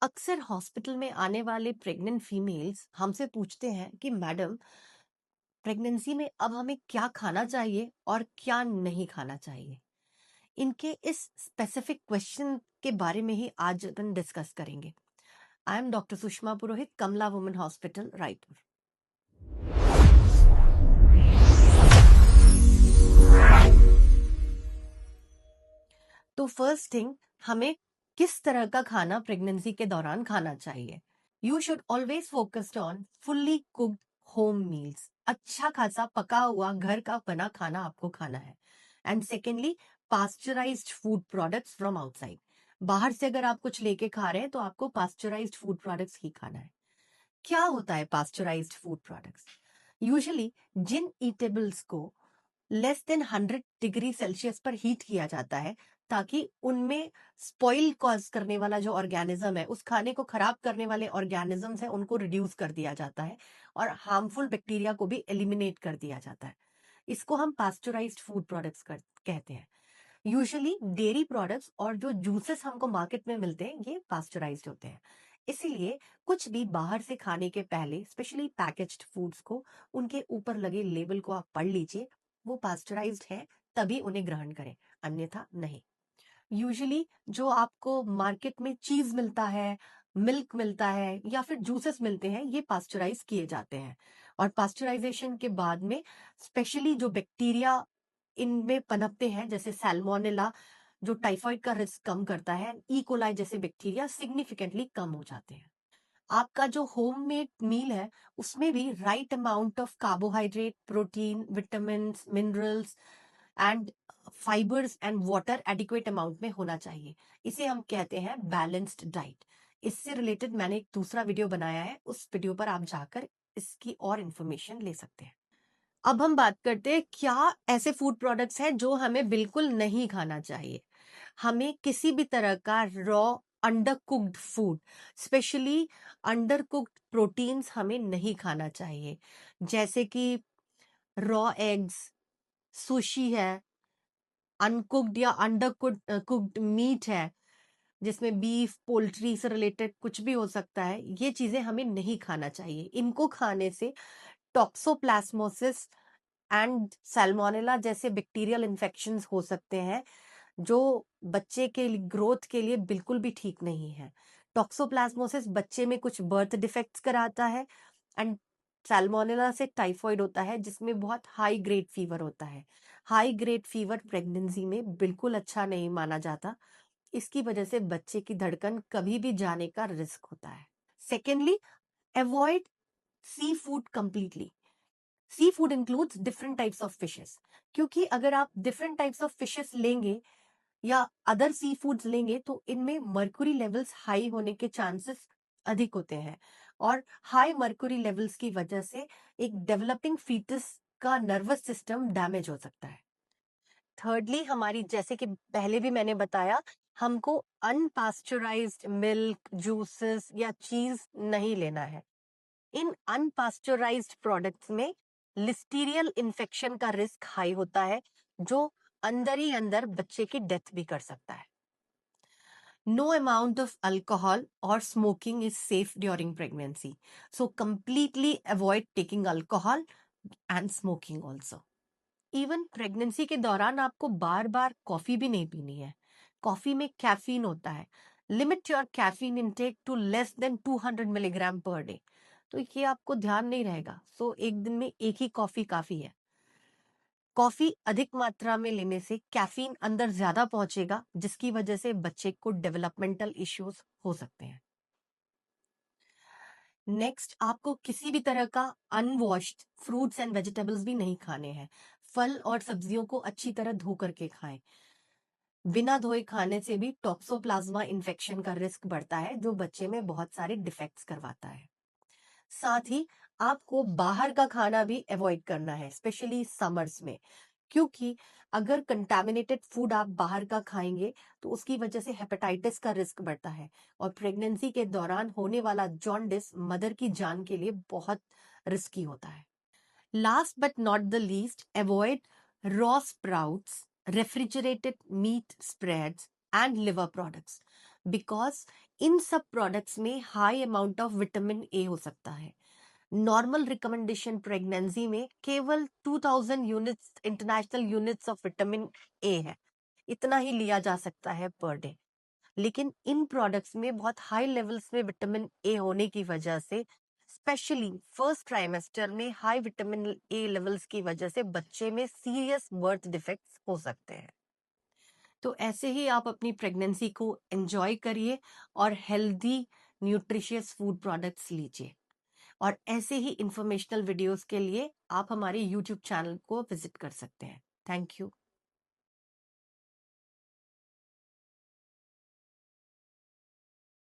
अक्सर हॉस्पिटल में आने वाले प्रेग्नेंट फीमेल्स हमसे पूछते हैं कि मैडम, प्रेगनेंसी में अब हमें क्या खाना चाहिए और क्या नहीं खाना चाहिए। इनके इस स्पेसिफिक क्वेश्चन के बारे में ही आज अपन डिस्कस करेंगे। I am doctor Sushma Purohit, Kamala women hospital, Raipur. तो फर्स्ट थिंग, हमें किस तरह का खाना प्रेगनेंसी के दौरान खाना चाहिए। You should always focused on fully cooked home meals. अच्छा खासा पका हुआ घर का बना खाना आपको खाना है। And secondly, pasteurised food products from outside. बाहर से अगर आप कुछ लेके खा रहे हैं तो आपको पास्चराइज्ड फूड प्रोडक्ट्स ही खाना है। क्या होता है पास्चराइज्ड फूड प्रोडक्ट्स? यूजुअली जिन ईटेबल्स को लेस देन 100 डिग्री सेल्सियस पर हीट किया जाता है ताकि उनमें स्पॉइल कॉज करने वाला जो ऑर्गेनिज्म है, उस खाने को खराब करने वाले ऑर्गेनिजम्स है, उनको रिड्यूस कर दिया जाता है और हार्मफुल बैक्टीरिया को भी एलिमिनेट कर दिया जाता है। इसको हम पास्चराइज्ड फूड प्रोडक्ट्स कहते हैं। यूजुअली डेयरी प्रोडक्ट्स और जो जूसेस हमको मार्केट में मिलते हैं ये पास्चराइज्ड होते हैं। इसीलिए कुछ भी बाहर से खाने के पहले, स्पेशली पैकेज्ड फूड्स को, उनके ऊपर लगे लेबल को आप पढ़ लीजिए। वो पास्चराइज्ड है तभी उन्हें ग्रहण करें, अन्यथा नहीं। यूजुअली जो आपको मार्केट में चीज मिलता है, मिल्क मिलता है या फिर जूसेस मिलते हैं, ये पास्चराइज किए जाते हैं। और पास्चराइजेशन के बाद में स्पेशली जो बैक्टीरिया इनमें पनपते हैं, जैसे सैल्मोनेला, जो टाइफाइड का रिस्क कम करता है, ई कोलाई जैसे बैक्टीरिया सिग्निफिकेंटली कम हो जाते हैं। आपका जो होममेड मील है उसमें भी right amount of carbohydrate, protein, vitamin, minerals and fibres and water adequate amount में होना चाहिए। इसे हम कहते हैं बैलेंस्ड डाइट। इससे रिलेटेड मैंने एक दूसरा वीडियो बनाया है, उस वीडियो पर आप जाकर इसकी और इंफॉर्मेशन ले सकते हैं। अब हम बात करते हैं क्या ऐसे फूड प्रोडक्ट्स हैं जो हमें बिल्कुल नहीं खाना चाहिए। हमें किसी भी तरह का raw under cooked food, specially under cooked proteins हमें नहीं खाना चाहिए। जैसे कि रॉ एग्स, सुशी है, अनकुक्ड या अंडर कुक्ड मीट है, जिसमें बीफ, पोल्ट्री से रिलेटेड कुछ भी हो सकता है। ये चीजें हमें नहीं खाना चाहिए। इनको खाने से टॉक्सोप्लाज्मोसिस एंड सैल्मोनेला जैसे बैक्टीरियल इन्फेक्शंस हो सकते हैं, जो बच्चे के ग्रोथ के लिए बिल्कुल भी ठीक नहीं है। टॉक्सोप्लाज्मोसिस बच्चे में कुछ बर्थ डिफेक्ट्स कराता है एंड सैल्मोनेला से टाइफॉइड होता है, जिसमें बहुत हाई ग्रेड फीवर होता है। हाई ग्रेड फीवर प्रेगनेंसी में बिल्कुल अच्छा नहीं माना जाता। इसकी वजह से बच्चे की धड़कन कभी भी जाने का रिस्क होता है। Secondly, avoid sea food completely. Sea food includes different types of fishes, क्योंकि अगर आप डिफरेंट टाइप्स ऑफ फिशेस लेंगे या अदर सी फूड्स लेंगे तो इनमें मर्क्यूरी लेवल्स हाई होने के चांसेस अधिक होते हैं और हाई मर्क्यूरी लेवल्स की वजह से एक डेवलपिंग फीटस का नर्वस सिस्टम डैमेज हो सकता है। थर्डली, हमारी जैसे कि पहले भी मैंने बताया, हमको अनपास्चराइज्ड मिल्क, जूसेस या चीज नहीं लेना है। इन अनपास्चराइज्ड प्रोडक्ट्स में लिस्टीरियल इन्फेक्शन का रिस्क हाई होता है, जो अंदर ही अंदर बच्चे की डेथ भी कर सकता है। No amount of alcohol or smoking is safe during pregnancy. So completely avoid taking alcohol and smoking also. Even pregnancy के दौरान आपको बार बार कॉफी भी नहीं पीनी है। कॉफी में कैफीन होता है। Limit your caffeine intake to less than 200 milligram per day. तो ये आपको ध्यान नहीं रहेगा, सो एक दिन में एक ही कॉफी काफी है। कॉफी अधिक मात्रा में लेने से कैफीन अंदर ज्यादा पहुंचेगा, जिसकी वजह से बच्चे को डेवलपमेंटल इश्यूज हो सकते हैं। नेक्स्ट, आपको किसी भी तरह का अनवॉश्ड फ्रूट्स एंड वेजिटेबल्स भी नहीं खाने हैं। फल और सब्जियों को अच्छी तरह धो करके खाएं। बिना धोए खाने से भी टॉक्सोप्लाज्मा इन्फेक्शन का रिस्क बढ़ता है, जो बच्चे में बहुत सारे डिफेक्ट्स करवाता है। साथ ही आपको बाहर का खाना भी अवॉइड करना है, स्पेशली समर्स में, क्योंकि अगर कंटामिनेटेड फूड आप बाहर का खाएंगे तो उसकी वजह से हेपेटाइटिस का रिस्क बढ़ता है और प्रेगनेंसी के दौरान होने वाला जॉन्डिस मदर की जान के लिए बहुत रिस्की होता है। Last but not the least, avoid raw sprouts, refrigerated meat spreads and liver products, because इन सब प्रोडक्ट्स में high amount of vitamin A हो सकता है। नॉर्मल रिकमेंडेशन प्रेगनेंसी में केवल 2000 units international units of vitamin A है, इतना ही लिया जा सकता है पर डे। लेकिन इन प्रोडक्ट्स में बहुत हाई लेवल्स में विटामिन ए होने की वजह से, स्पेशली फर्स्ट ट्राइमेस्टर में हाई विटामिन ए लेवल्स की वजह से बच्चे में सीरियस बर्थ डिफेक्ट्स हो सकते हैं। तो ऐसे ही आप अपनी प्रेगनेंसी को एंजॉय करिए और हेल्दी न्यूट्रिशियस फूड प्रोडक्ट्स लीजिए। और ऐसे ही इंफॉर्मेशनल वीडियोस के लिए आप हमारे यूट्यूब चैनल को विजिट कर सकते हैं। Thank you.